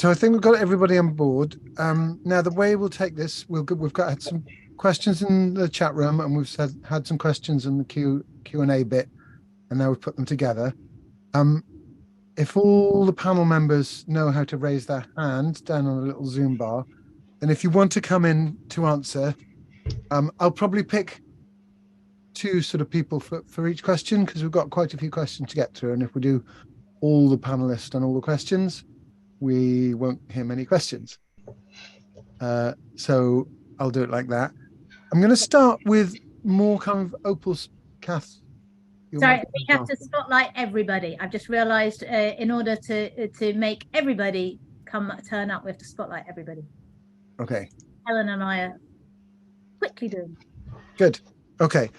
So I think we've got everybody on board. Now the way we'll take this, we've got had some questions in the chat room, and we've had some questions in the Q&A bit, and now we've put them together. If all the panel members know how to raise their hand down on a little Zoom bar, then if you want to come in to answer, I'll probably pick two sort of people for each question, because we've got quite a few questions to get through, and if we do all the panelists and all the questions, we won't hear many questions. So I'll do it like that. I'm going to start with more kind of Opal's. Kath. Sorry, we have to spotlight everybody. I've just realised in order to make everybody turn up, we have to spotlight everybody. Okay. Helen and I are quickly doing. Good. Okay.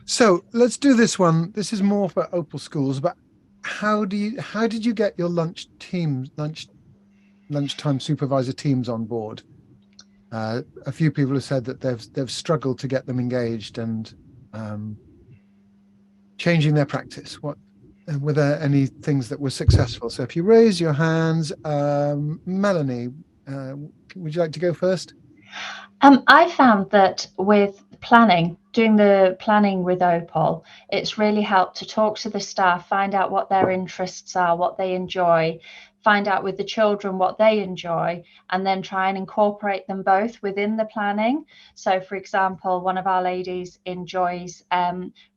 So let's do this one. This is more for Opal schools, but how did you get your lunchtime supervisor teams on board? A few people have said that they've struggled to get them engaged and changing their practice. Were there any things that were successful? So if you raise your hands, Melanie, would you like to go first? I found that with doing the planning with Opal, it's really helped to talk to the staff, find out what their interests are, what they enjoy, find out with the children what they enjoy, and then try and incorporate them both within the planning. So for example, one of our ladies enjoys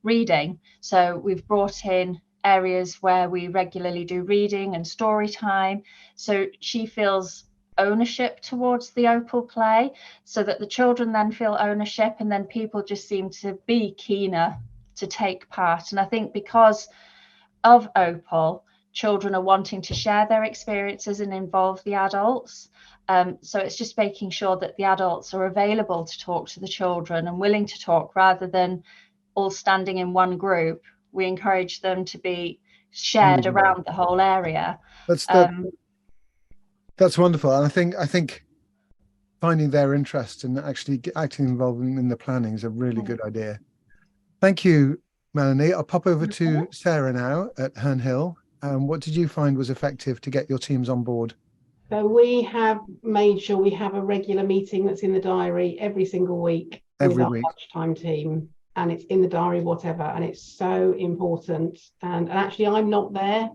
reading. So we've brought in areas where we regularly do reading and story time. So she feels ownership towards the Opal play, so that the children then feel ownership, and then people just seem to be keener to take part. And I think because of Opal, children are wanting to share their experiences and involve the adults. So it's just making sure that the adults are available to talk to the children and willing to talk, rather than all standing in one group. We encourage them to be shared around the whole area. That's wonderful. And I think finding their interest and actually acting involved in the planning is a really good idea. Thank you, Melanie. I'll pop over to Sarah now at Herne Hill. What did you find was effective to get your teams on board? So we have made sure we have a regular meeting that's in the diary every single week with our lunchtime team, and it's in the diary, whatever, and it's so important. And actually, I'm not there.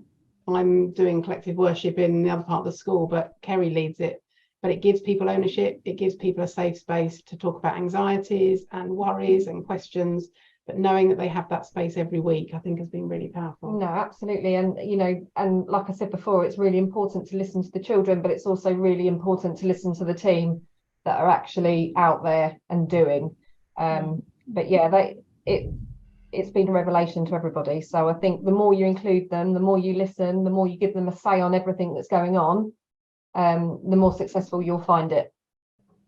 I'm doing collective worship in the other part of the school, but Kerry leads it. But it gives people ownership. It gives people a safe space to talk about anxieties and worries and questions. But knowing that they have that space every week, I think has been really powerful. No, absolutely. And, and like I said before, it's really important to listen to the children, but it's also really important to listen to the team that are actually out there and doing. But yeah, it's been a revelation to everybody. So I think the more you include them, the more you listen, the more you give them a say on everything that's going on, the more successful you'll find it.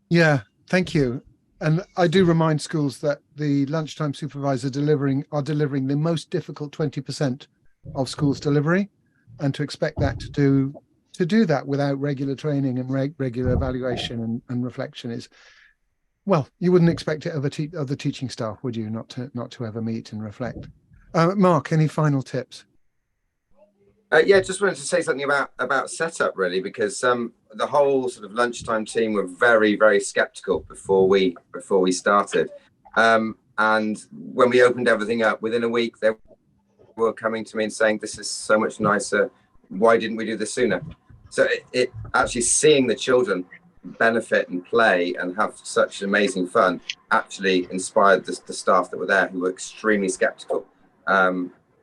Yeah, thank you. And I do remind schools that the lunchtime supervisors are delivering the most difficult 20% of schools delivery, and to expect that to do that without regular training and regular evaluation and reflection is, well, you wouldn't expect it of the teaching staff, would you? Not to ever meet and reflect. Mark, any final tips? Yeah, just wanted to say something about setup, really, because the whole sort of lunchtime team were very, very sceptical before we started, and when we opened everything up, within a week they were coming to me and saying, "This is so much nicer. Why didn't we do this sooner?" So it actually, seeing the children benefit and play and have such amazing fun actually inspired the staff that were there, who were extremely sceptical.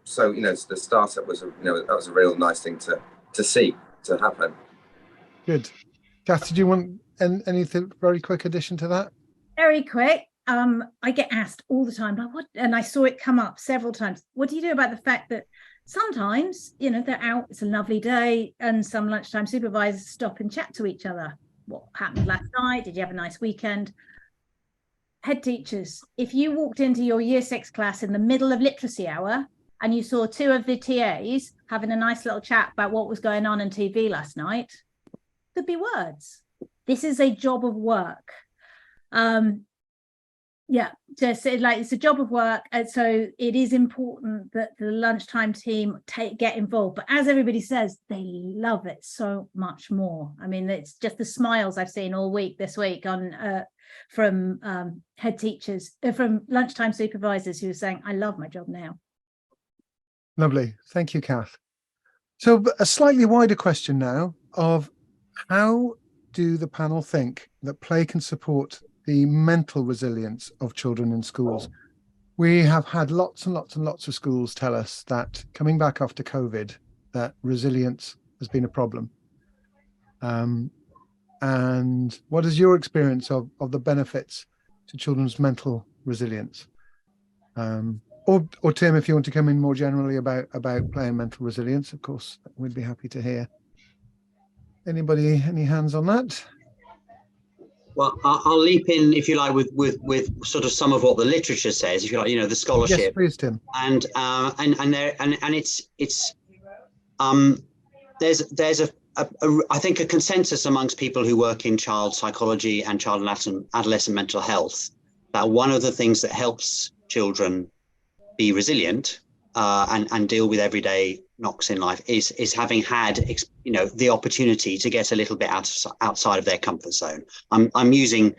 So the startup was that was a real nice thing to see to happen. Good. Kath, did you want anything very quick addition to that? Very quick. I get asked all the time, like, what? And I saw it come up several times. What do you do about the fact that sometimes they're out, it's a lovely day, and some lunchtime supervisors stop and chat to each other? What happened last night? Did you have a nice weekend? Head teachers, if you walked into your year 6 class in the middle of literacy hour and you saw 2 of the TAs having a nice little chat about what was going on TV last night, could be words. This is a job of work. Yeah, just like it's a job of work, and so it is important that the lunchtime team get involved. But as everybody says, they love it so much more. I mean, it's just the smiles I've seen all week this week on from head teachers, from lunchtime supervisors who are saying, "I love my job now." Lovely, thank you, Kath. So a slightly wider question now of how do the panel think that play can support the mental resilience of children in schools? We have had lots and lots and lots of schools tell us that coming back after COVID, that resilience has been a problem. And what is your experience of the benefits to children's mental resilience? Or Tim, if you want to come in more generally about play and mental resilience, of course, we'd be happy to hear. Anybody, any hands on that? Well, I'll leap in, if you like, with sort of some of what the literature says, if you like, the scholarship. Yes, please, Tim. And there's I think a consensus amongst people who work in child psychology and child and adolescent mental health that one of the things that helps children be resilient and deal with everyday knocks in life is having had the opportunity to get a little bit outside of their comfort zone. I'm using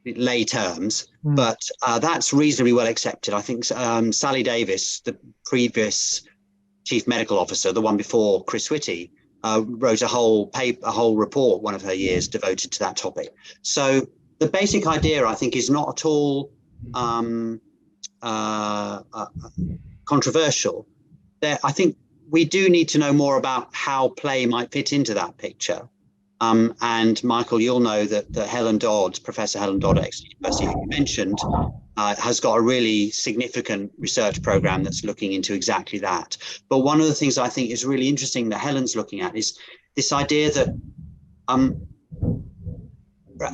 lay terms, but that's reasonably well accepted. I think Sally Davis, the previous chief medical officer, the one before Chris Whitty, wrote a whole report one of her years devoted to that topic. So the basic idea, I think, is not at all controversial. I think we do need to know more about how play might fit into that picture. And Michael, you'll know that Helen Dodd, Professor Helen Dodd at Exeter University, who you mentioned, has got a really significant research program that's looking into exactly that. But one of the things I think is really interesting that Helen's looking at is this idea that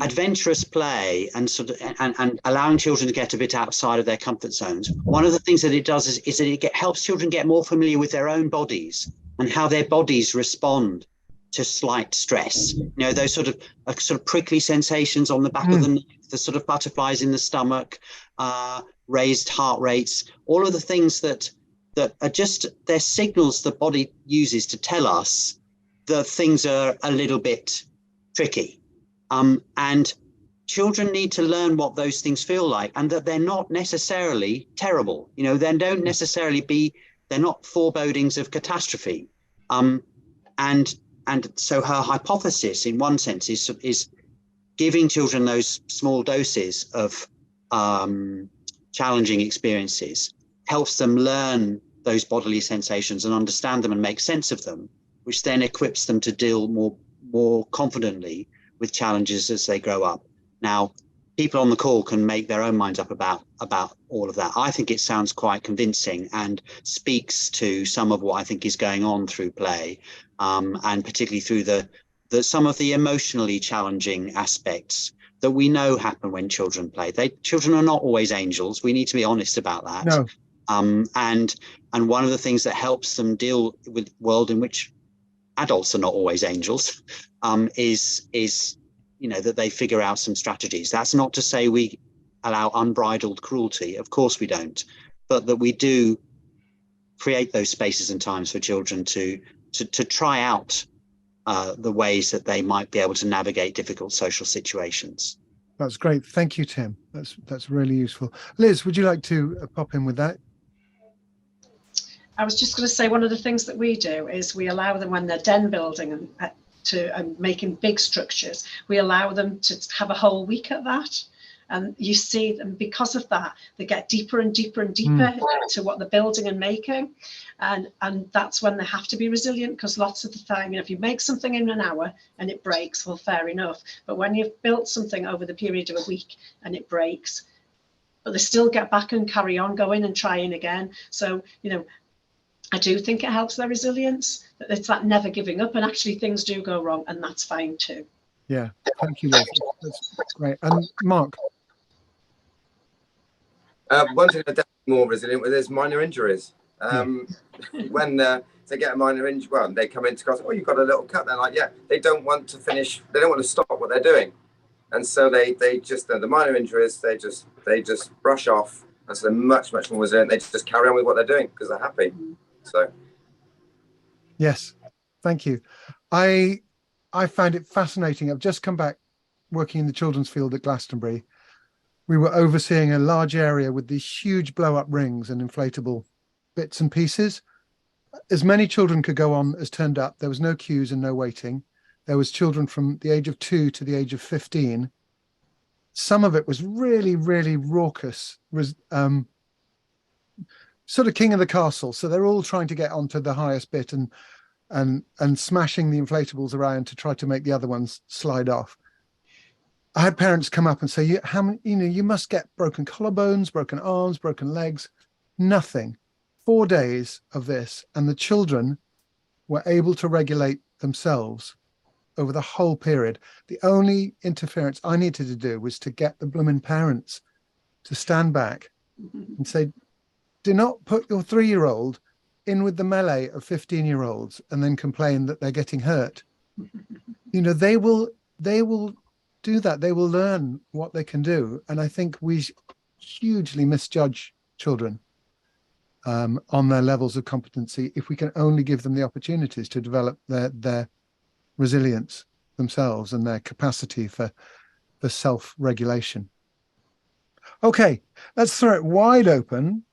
adventurous play and and allowing children to get a bit outside of their comfort zones. One of the things that it does is that it helps children get more familiar with their own bodies and how their bodies respond to slight stress. Those sort of prickly sensations on the back of the neck, the sort of butterflies in the stomach, raised heart rates, all of the things that are just, they're signals the body uses to tell us that things are a little bit tricky. And children need to learn what those things feel like, and that they're not necessarily terrible. They don't necessarily they're not forebodings of catastrophe. And so her hypothesis, in one sense, is giving children those small doses of challenging experiences helps them learn those bodily sensations and understand them and make sense of them, which then equips them to deal more confidently with challenges as they grow up. Now, people on the call can make their own minds up about all of that. I think it sounds quite convincing and speaks to some of what I think is going on through play, and particularly through the some of the emotionally challenging aspects that we know happen when children play. Children are not always angels. We need to be honest about that. No. And one of the things that helps them deal with the world in which adults are not always angels is that they figure out some strategies. That's not to say we allow unbridled cruelty. Of course we don't, but that we do create those spaces and times for children to try out the ways that they might be able to navigate difficult social situations. That's great. Thank you, Tim. That's really useful. Liz, would you like to pop in with that? I was just going to say, one of the things that we do is we allow them, when they're den building and making big structures, we allow them to have a whole week at that. And you see them, because of that, they get deeper and deeper and deeper into what they're building and making. And that's when they have to be resilient, because lots of the time, if you make something in an hour and it breaks, well, fair enough. But when you've built something over the period of a week and it breaks, but they still get back and carry on going and trying again. So, I do think it helps their resilience. It's that never giving up, and actually things do go wrong, and that's fine too. Yeah, thank you, Liz. That's great. And Mark? One thing they're definitely more resilient with is minor injuries. When they get a minor injury, they come into class, you've got a little cut. They're like, yeah, they don't want to finish. They don't want to stop what they're doing. and so they just the minor injuries they just brush off, and so they're much more resilient. They just carry on with what they're doing because they're happy. So yes, thank you. I found it fascinating. I've just come back working in the children's field at Glastonbury. We were overseeing a large area with these huge blow-up rings and inflatable bits and pieces. As many children could go on as turned up. There was no queues and no waiting. There was children from the age of 2 to the age of 15. Some of it was really, really raucous, sort of king of the castle. So they're all trying to get onto the highest bit and smashing the inflatables around to try to make the other ones slide off. I had parents come up and say, how many, you must get broken collarbones, broken arms, broken legs. Nothing. 4 days of this, and the children were able to regulate themselves over the whole period. The only interference I needed to do was to get the blooming parents to stand back and say, do not put your 3-year-old in with the melee of 15-year-olds and then complain that they're getting hurt. They will do that. They will learn what they can do. And I think we hugely misjudge children on their levels of competency if we can only give them the opportunities to develop their resilience themselves and their capacity for self-regulation. Okay, let's throw it wide open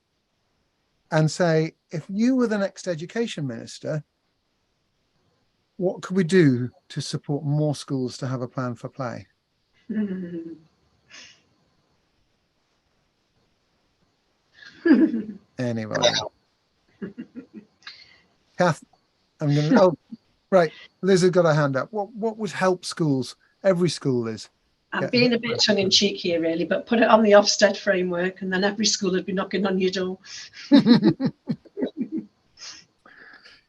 and say, if you were the next education minister, what could we do to support more schools to have a plan for play? Anyway, Kath, I'm going to. Oh, right. Liz has got her hand up. What would help schools? Every school is. I'm being a bit tongue in cheek here, really, but put it on the Ofsted framework, and then every school would be knocking on your door.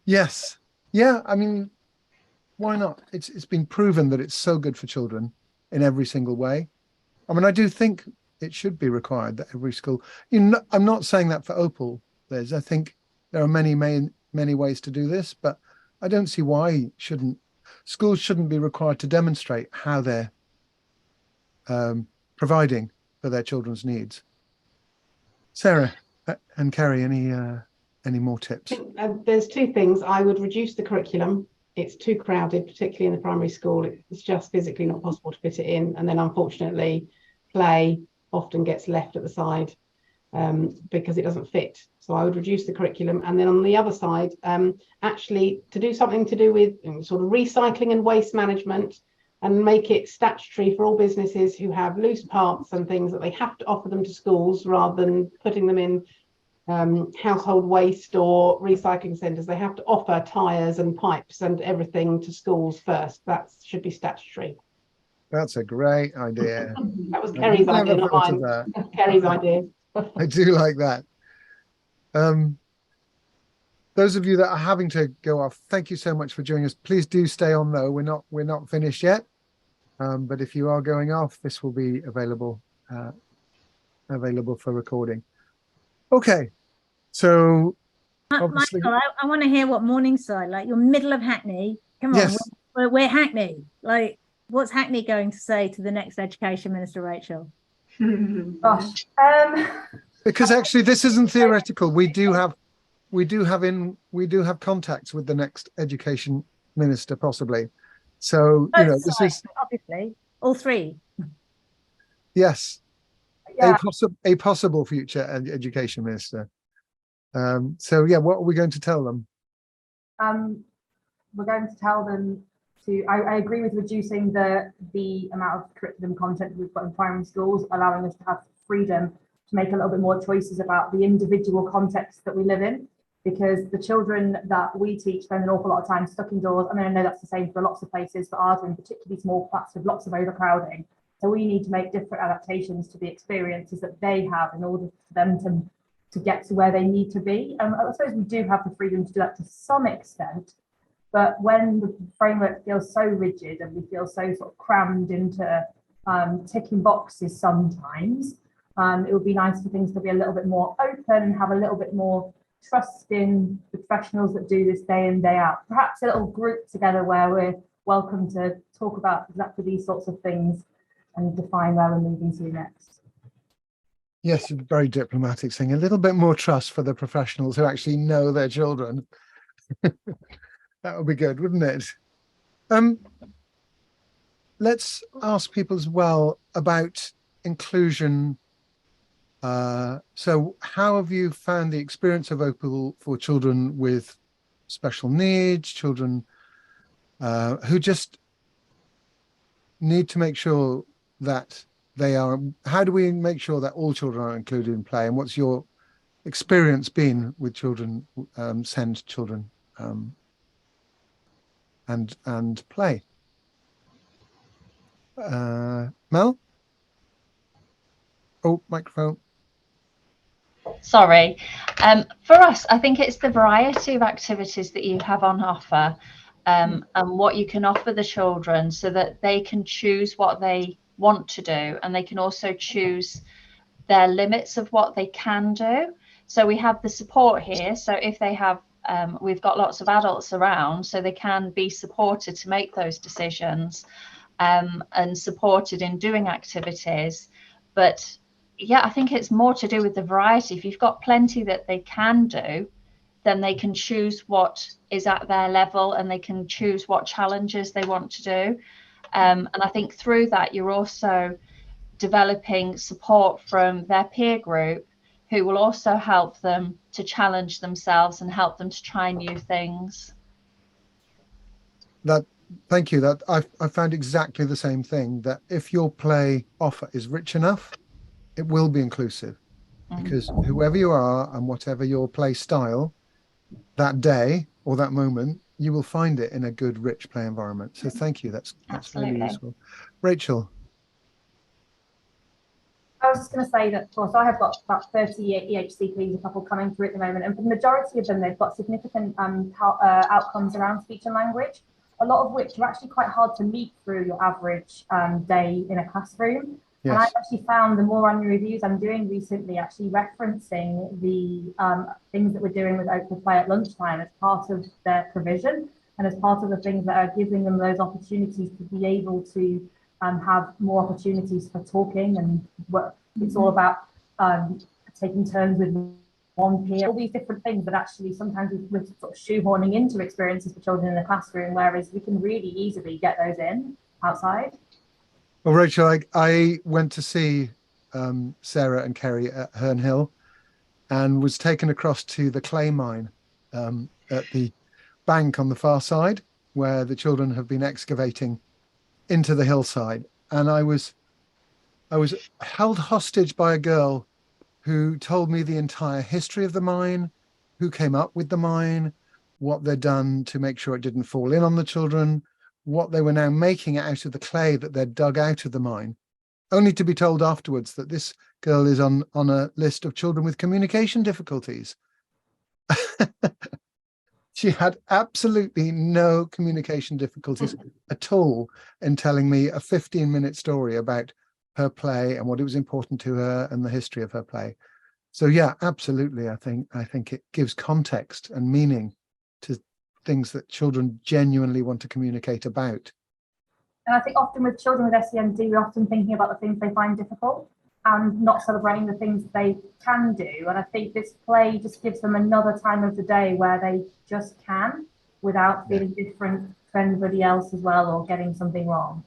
Yes. Yeah. I mean, why not? It's been proven that it's so good for children in every single way. I mean, I do think it should be required that every school. I'm not saying that for Opal, Liz. I think there are many ways to do this, but I don't see why schools shouldn't be required to demonstrate how they're providing for their children's needs. Sarah and Kerry, any more tips? There's 2 things. I would reduce the curriculum. It's too crowded, particularly in the primary school. It's just physically not possible to fit it in. And then unfortunately, play often gets left at the side because it doesn't fit. So I would reduce the curriculum. And then on the other side, actually to do something to do with sort of recycling and waste management, and make it statutory for all businesses who have loose parts and things that they have to offer them to schools rather than putting them in household waste or recycling centres. They have to offer tyres and pipes and everything to schools first. That should be statutory. That's a great idea. That was Kerry's idea, not mine. Kerry's idea. I do like that. Those of you that are having to go off, thank you so much for joining us. Please do stay on though. We're not finished yet. But if you are going off, this will be available for recording. Okay. So obviously, Michael, I want to hear what Morningside, like you're middle of Hackney. Come on, yes. we're Hackney. Like, what's Hackney going to say to the next Education Minister, Rachel? Gosh. Because actually this isn't theoretical. We do have contacts with the next Education Minister, possibly. So this is obviously all 3. Yes, Yeah. a possible future Education Minister. So yeah, what are we going to tell them? We're going to tell them to. I agree with reducing the amount of curriculum content we've got in primary schools, allowing us to have freedom to make a little bit more choices about the individual context that we live in, because the children that we teach spend an awful lot of time stuck indoors. I mean, I know that's the same for lots of places, but ours are in particularly small flats with lots of overcrowding. So we need to make different adaptations to the experiences that they have in order for them to get to where they need to be. I suppose we do have the freedom to do that to some extent, but when the framework feels so rigid and we feel so sort of crammed into ticking boxes sometimes, it would be nice for things to be a little bit more open and have a little bit more trust in the professionals that do this day in, day out. Perhaps a little group together where we're welcome to talk about exactly these sorts of things and define where we're moving to next. Yes, very diplomatic saying a little bit more trust for the professionals who actually know their children. That would be good, wouldn't it? Let's ask people as well about inclusion. So how have you found the experience of Opal for children with special needs, children who just need to make sure that they are, how do we make sure that all children are included in play? And what's your experience been with children, SEND children and play? Mel? Oh, microphone. Sorry. For us, I think it's the variety of activities that you have on offer, and what you can offer the children so that they can choose what they want to do, and they can also choose their limits of what they can do. So we have the support here. So if they have, we've got lots of adults around, so they can be supported to make those decisions, and supported in doing activities. But yeah, I think it's more to do with the variety. If you've got plenty that they can do, then they can choose what is at their level, and they can choose what challenges they want to do. And I think through that, you're also developing support from their peer group, who will also help them to challenge themselves and help them to try new things. Thank you. That I found exactly the same thing, that if your play offer is rich enough, it will be inclusive, because whoever you are and whatever your play style that day or that moment, you will find it in a good, rich play environment. So thank you. That's really useful. Rachel. I was just going to say that, so I have got about 30 EHCPs, a couple coming through at the moment, and for the majority of them, they've got significant outcomes around speech and language, a lot of which are actually quite hard to meet through your average day in a classroom. Yes. And I've actually found the more annual reviews I'm doing recently actually referencing the things that we're doing with Open Play at lunchtime as part of their provision, and as part of the things that are giving them those opportunities to be able to have more opportunities for talking, and what it's all about taking turns with one peer, all these different things that actually sometimes we're sort of shoehorning into experiences for children in the classroom, whereas we can really easily get those in outside. Well, Rachel, I went to see Sarah and Kerry at Herne Hill, and was taken across to the clay mine at the bank on the far side, where the children have been excavating into the hillside. And I was held hostage by a girl who told me the entire history of the mine, who came up with the mine, what they'd done to make sure it didn't fall in on the children, what they were now making out of the clay that they'd dug out of the mine, only to be told afterwards that this girl is on a list of children with communication difficulties. She had absolutely no communication difficulties at all in telling me a 15-minute story about her play and what it was important to her and the history of her play. So yeah, absolutely. I think it gives context and meaning to things that children genuinely want to communicate about. And I think often with children with SEND, we're often thinking about the things they find difficult and not celebrating the things they can do. And I think this play just gives them another time of the day where they just can, without feeling different to anybody else as well, or getting something wrong.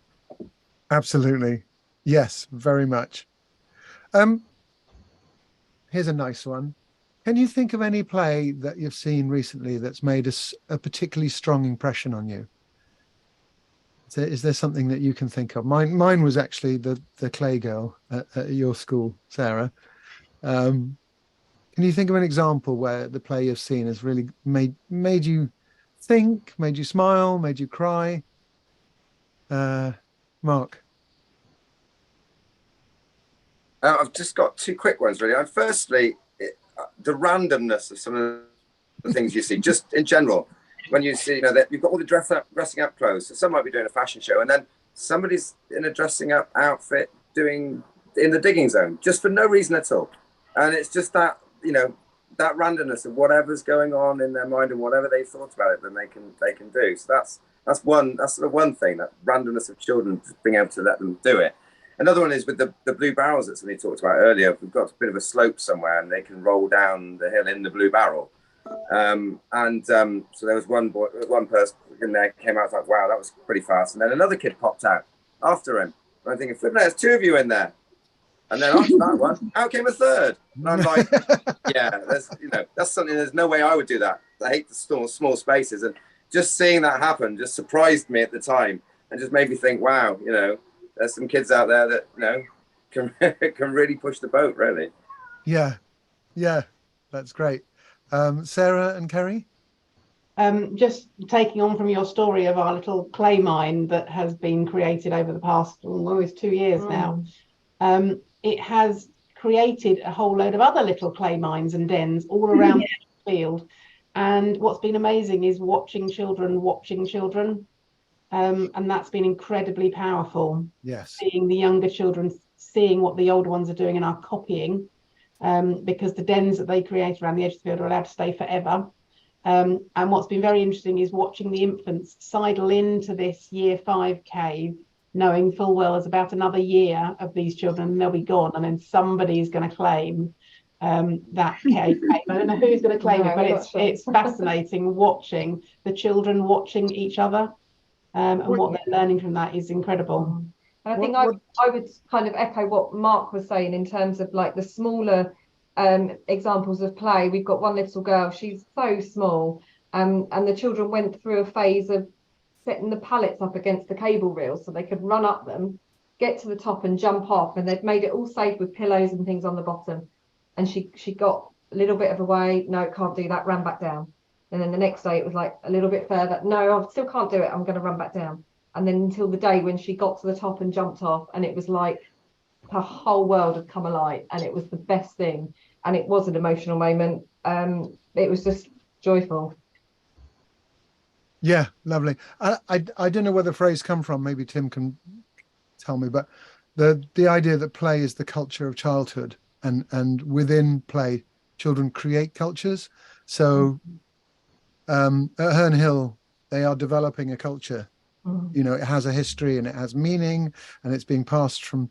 Absolutely. Yes, very much. Here's a nice one. Can you think of any play that you've seen recently that's made a particularly strong impression on you? Is there something that you can think of? Mine was actually the Clay Girl at your school, Sarah. Can you think of an example where the play you've seen has really made you think, made you smile, made you cry? Mark? I've just got two quick ones, really. Firstly, the randomness of some of the things you see, just in general. When you see, that you've got all the dressing up clothes. So some might be doing a fashion show, and then somebody's in a dressing up outfit doing in the digging zone, just for no reason at all. And it's just that, that randomness of whatever's going on in their mind and whatever they thought about it, then they can do. So that's sort of one thing, that randomness of children, just being able to let them do it. Another one is with the blue barrels that somebody talked about earlier. We've got a bit of a slope somewhere and they can roll down the hill in the blue barrel. So there was one person in there came out, like, wow, that was pretty fast. And then another kid popped out after him. And I'm thinking, flip, there's 2 of you in there. And then after that one, out came a third. And I'm like, yeah, that's something, there's no way I would do that. I hate the small spaces. And just seeing that happen just surprised me at the time and just made me think, wow, there's some kids out there that, can really push the boat, really. Yeah, that's great. Sarah and Kerry? Just taking on from your story of our little clay mine that has been created over the past almost 2 years now. It has created a whole load of other little clay mines and dens all around the field. And what's been amazing is watching children. And that's been incredibly powerful. Yes. Seeing the younger children, seeing what the older ones are doing and are copying, because the dens that they create around the edge of the field are allowed to stay forever. And what's been very interesting is watching the infants sidle into this year 5 cave, knowing full well there's about another year of these children and they'll be gone, and then somebody's going to claim that cave. I don't know who's going to claim it, but it's fascinating watching the children watching each other, and what they're learning from that is incredible. And I think I would kind of echo what Mark was saying in terms of like the smaller examples of play. We've got one little girl, she's so small, and the children went through a phase of setting the pallets up against the cable reels so they could run up them, get to the top and jump off, and they'd made it all safe with pillows and things on the bottom. And she got a little bit of a way, no, can't do that, ran back down. And then the next day it was like a little bit further, no, I still can't do it, I'm going to run back down. And then until the day when she got to the top and jumped off, and it was like her whole world had come alive, and it was the best thing. And it was an emotional moment. It was just joyful. Yeah, lovely. I don't know where the phrase come from. Maybe Tim can tell me, but the idea that play is the culture of childhood, and within play, children create cultures. So at Herne Hill, they are developing a culture. It has a history and it has meaning, and it's being passed from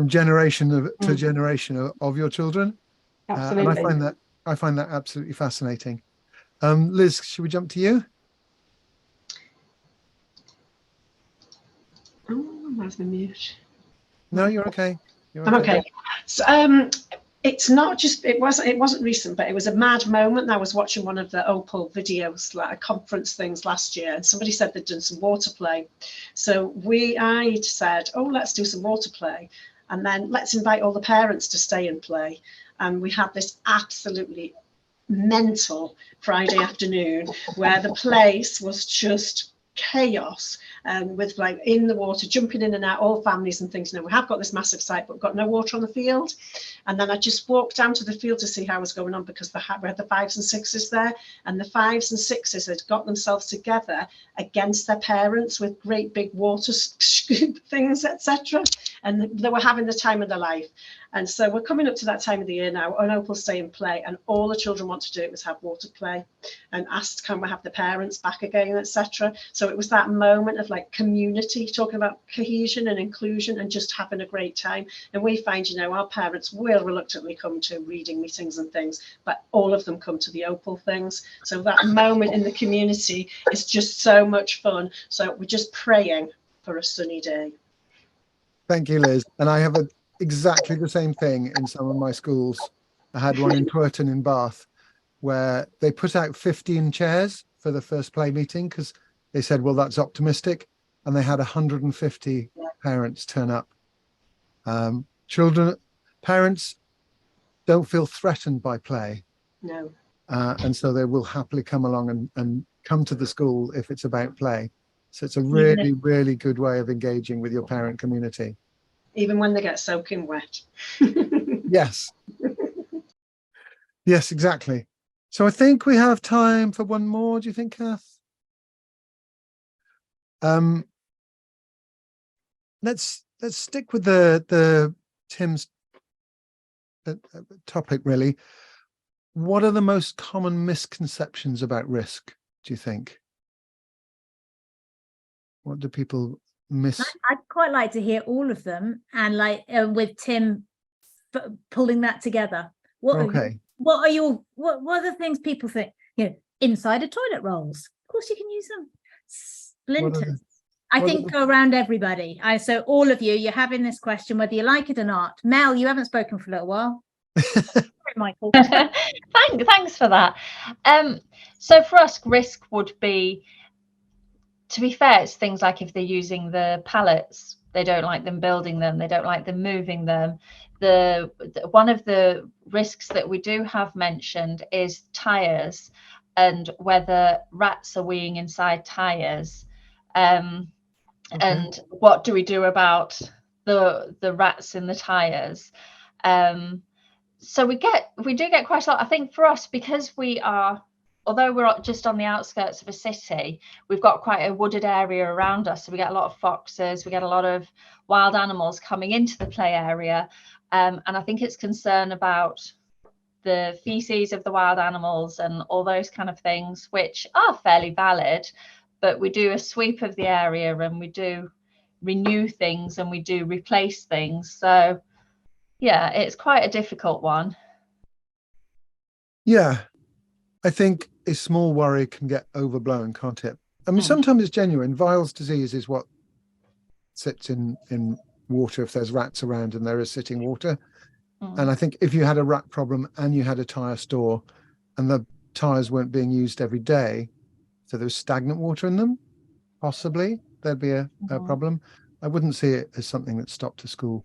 generation to generation of your children. Absolutely. And I find that absolutely fascinating. Liz, should we jump to you? Oh, where's my mute? No, you're okay. I'm okay. So, it's not just, it wasn't recent, but it was a mad moment. I was watching one of the Opal videos, like conference things last year, and somebody said they'd done some water play. So I said, oh, let's do some water play, and then let's invite all the parents to stay and play. And we had this absolutely mental Friday afternoon where the place was just chaos, with like in the water, jumping in and out, all families and things. We have got this massive site, but we've got no water on the field. And then I just walked down to the field to see how it was going on, because we had the 5s and 6s there, and the 5s and 6s had got themselves together against their parents with great big water scoop things, etc. And they were having the time of their life. And so we're coming up to that time of the year now, on Opal Stay and Play, and all the children want to do was have water play, and asked, can we have the parents back again, etc. So it was that moment of like community, talking about cohesion and inclusion and just having a great time. And we find, our parents will reluctantly come to reading meetings and things, but all of them come to the Opal things. So that moment in the community is just so much fun. So we're just praying for a sunny day. Thank you, Liz. And I have exactly the same thing in some of my schools. I had one in Twerton in Bath where they put out 15 chairs for the first play meeting because they said, well, that's optimistic. And they had 150 parents turn up. Parents don't feel threatened by play. No. And so they will happily come along and come to the school if it's about play. So it's a really, really good way of engaging with your parent community. Even when they get soaking wet. Yes. Yes, exactly. So I think we have time for one more. Do you think, Kath? Let's stick with the Tim's topic, really. What are the most common misconceptions about risk, do you think? What do people miss? I'd quite like to hear all of them, and like with Tim pulling that together. What Okay. what are the things people think? Insider toilet rolls. Of course, you can use them. Splinters. I think go around everybody. So all of you're having this question, whether you like it or not. Mel, you haven't spoken for a little while. Sorry, Michael. Thanks for that. So for us, risk would be, to be fair, it's things like if they're using the pallets, they don't like them building them, they don't like them moving them. One of the risks that we do have mentioned is tires, and whether rats are weeing inside tires. And what do we do about the rats in the tires? So we do get quite a lot. I think for us, because although we're just on the outskirts of a city, we've got quite a wooded area around us. So we get a lot of foxes, we get a lot of wild animals coming into the play area. And I think it's concern about the feces of the wild animals and all those kind of things, which are fairly valid. But we do a sweep of the area, and we do renew things, and we do replace things. So yeah, it's quite a difficult one. Yeah, I think a small worry can get overblown, can't it? I mean, sometimes it's genuine. Weil's disease is what sits in water if there's rats around and there is sitting water. And I think if you had a rat problem and you had a tyre store and the tyres weren't being used every day, so there's stagnant water in them, possibly there'd be a problem. I wouldn't see it as something that stopped a school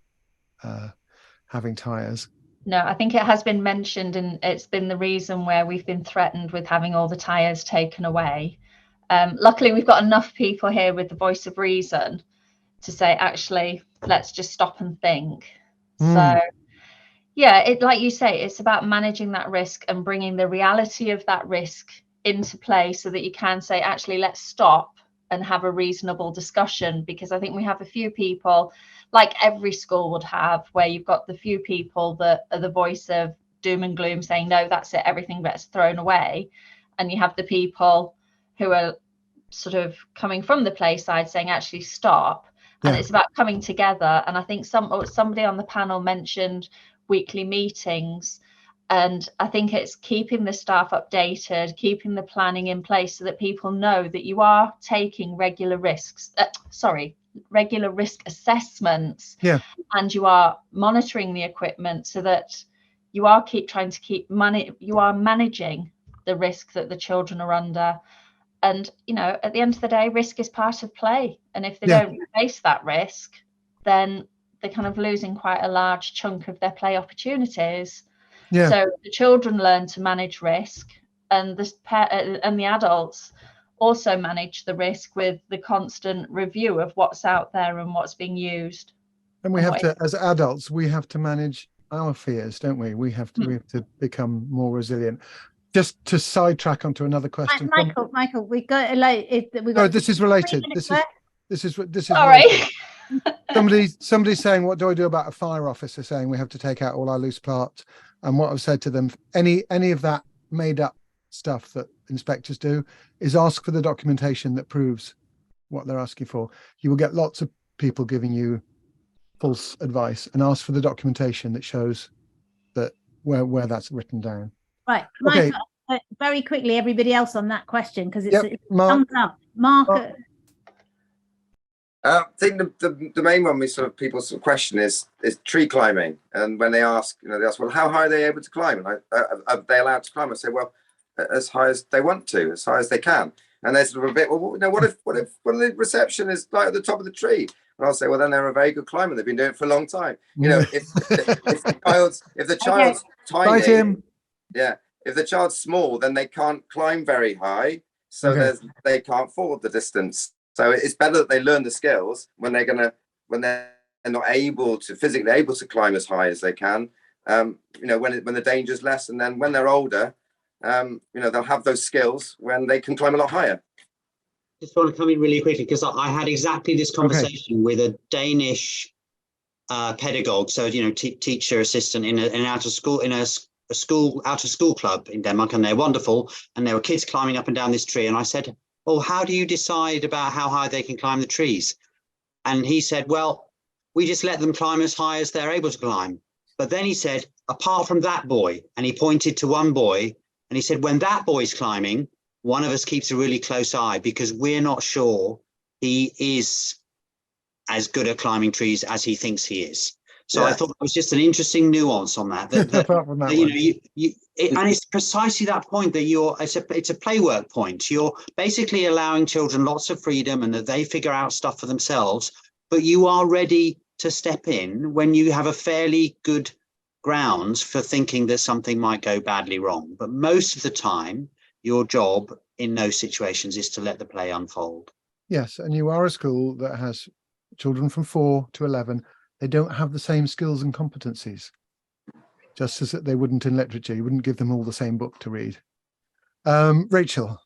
having tyres. No, I think it has been mentioned, and it's been the reason where we've been threatened with having all the tyres taken away. Luckily, we've got enough people here with the voice of reason to say, actually, let's just stop and think. So yeah, like you say, it's about managing that risk and bringing the reality of that risk into play so that you can say, actually, let's stop and have a reasonable discussion. Because I think we have a few people, like every school would have, where you've got the few people that are the voice of doom and gloom saying, no, that's it, everything gets thrown away. And you have the people who are sort of coming from the play side saying, actually, stop. And it's about coming together. And I think somebody on the panel mentioned weekly meetings. And I think it's keeping the staff updated, keeping the planning in place so that people know that you are taking regular risk assessments, and you are monitoring the equipment so that you are you are managing the risk that the children are under. And, at the end of the day, risk is part of play. And if they don't face that risk, then they're kind of losing quite a large chunk of their play opportunities. So the children learn to manage risk, and the adults also manage the risk with the constant review of what's out there and what's being used. And we have to, as adults, we have to manage our fears, don't we? We have to become more resilient. Just to sidetrack onto another question, Michael, we got this is related. This is sorry. Somebody's saying, what do I do about a fire officer saying we have to take out all our loose parts? And what I've said to them, any of that made up stuff that inspectors do is ask for the documentation that proves what they're asking for. You will get lots of people giving you false advice, and ask for the documentation that shows that where that's written down. Right. Okay. Michael, very quickly, everybody else on that question, because it's thumbs up. Mark. I think the main one people question is tree climbing. And when they ask, well, how high are they able to climb? And are they allowed to climb? I say, well, as high as they want to, as high as they can. And they're sort of a bit, well, what if the reception is like at the top of the tree? And I'll say, well, then they're a very good climber. They've been doing it for a long time. If the child's tiny, if the child's small, then they can't climb very high, so they can't fall the distance. So it's better that they learn the skills when they're not physically able to climb as high as they can. When the danger's less, and then when they're older, they'll have those skills when they can climb a lot higher. Just want to come in really quickly, because I had exactly this conversation with a Danish pedagogue, so teacher assistant in an out of school club in Denmark, and they're wonderful, and there were kids climbing up and down this tree, and I said, well, how do you decide about how high they can climb the trees? And he said, well, we just let them climb as high as they're able to climb. But then he said, apart from that boy, and he pointed to one boy, and he said, when that boy's climbing, one of us keeps a really close eye because we're not sure he is as good at climbing trees as he thinks he is. So I thought it was just an interesting nuance on that. Apart from that, you know, and it's precisely that point that it's a play work point. You're basically allowing children lots of freedom and that they figure out stuff for themselves, but you are ready to step in when you have a fairly good grounds for thinking that something might go badly wrong. But most of the time, your job in those situations is to let the play unfold. Yes, and you are a school that has children from 4 to 11. They don't have the same skills and competencies, just as they wouldn't in literature. You wouldn't give them all the same book to read. Rachel.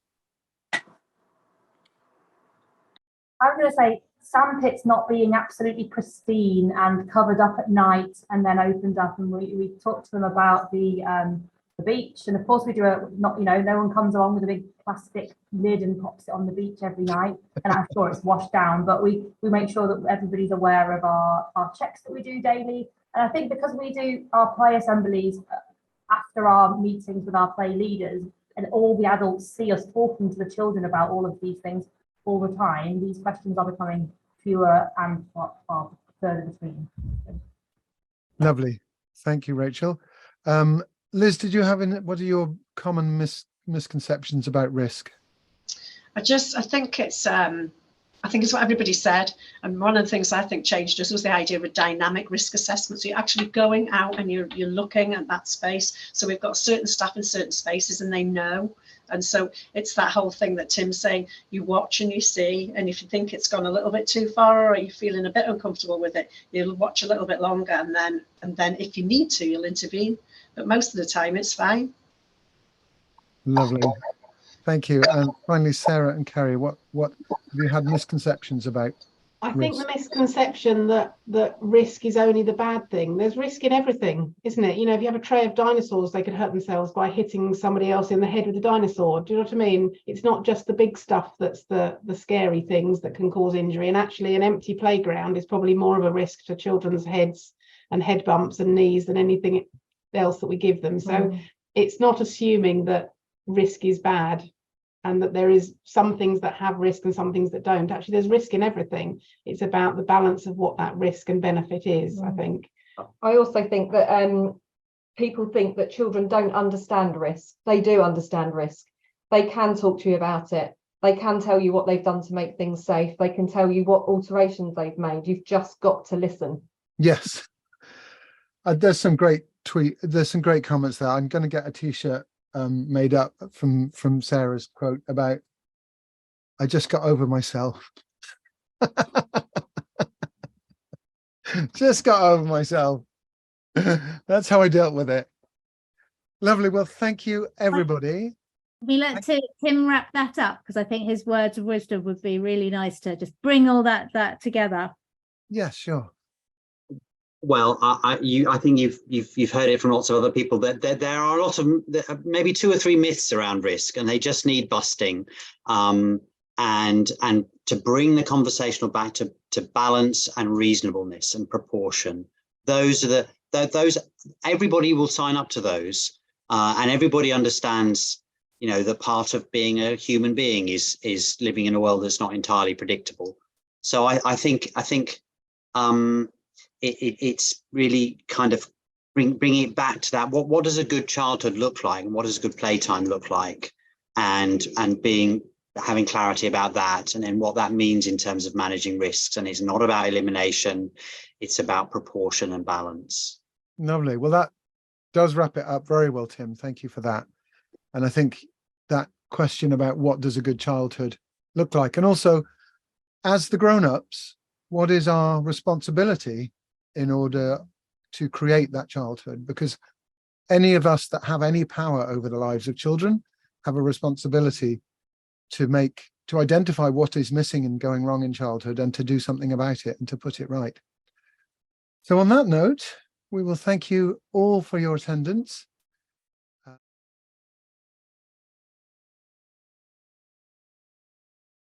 I'm going to say sandpits not being absolutely pristine and covered up at night and then opened up, and we talked to them about the beach, and of course we do no one comes along with a big plastic lid and pops it on the beach every night, and I'm sure it's washed down, but we make sure that everybody's aware of our checks that we do daily. And I think because we do our play assemblies after our meetings with our play leaders, and all the adults see us talking to the children about all of these things all the time, these questions are becoming fewer and far further between. Lovely. Thank you, Rachel. Liz, did you have what are your common misconceptions about risk? I think it's what everybody said, and one of the things I think changed us was the idea of a dynamic risk assessment. So you're actually going out and you're looking at that space. So we've got certain staff in certain spaces and they know. And so it's that whole thing that Tim's saying, you watch and you see, and if you think it's gone a little bit too far or you're feeling a bit uncomfortable with it, you'll watch a little bit longer, and then if you need to, you'll intervene. But most of the time it's fine. Lovely. Thank you. And finally, Sarah and Kerry, what have you had misconceptions about? I think the misconception that risk is only the bad thing. There's risk in everything, isn't it? You know, if you have a tray of dinosaurs, they could hurt themselves by hitting somebody else in the head with a dinosaur. Do you know what I mean? It's not just the big stuff that's the scary things that can cause injury. And actually, an empty playground is probably more of a risk to children's heads and head bumps and knees than anything else that we give them. So it's not assuming that risk is bad, and that there is some things that have risk and some things that don't. Actually, there's risk in everything. It's about the balance of what that risk and benefit is, I think. I also think that people think that children don't understand risk. They do understand risk. They can talk to you about it. They can tell you what they've done to make things safe. They can tell you what alterations they've made. You've just got to listen. Yes. There's some great comments there. I'm going to get a t-shirt made up from Sarah's quote about, I just got over myself. Just got over myself. That's how I dealt with it. Lovely. Well, thank you, everybody. We let Tim wrap that up, because I think his words of wisdom would be really nice to just bring all that together. Yes, sure. Well, I think you've heard it from lots of other people that there are a lot of maybe 2 or 3 myths around risk, and they just need busting, and to bring the conversational back to balance and reasonableness and proportion. Those are those everybody will sign up to those, and everybody understands, you know, that part of being a human being is living in a world that's not entirely predictable. So I think it's really kind of bringing it back to that. What does a good childhood look like, and what does a good playtime look like, and having clarity about that, and then what that means in terms of managing risks. And it's not about elimination, it's about proportion and balance. Lovely. Well, that does wrap it up very well, Tim. Thank you for that. And I think that question about what does a good childhood look like, and also as the grown-ups, what is our responsibility in order to create that childhood? Because any of us that have any power over the lives of children have a responsibility to identify what is missing and going wrong in childhood, and to do something about it and to put it right. So on that note, we will thank you all for your attendance.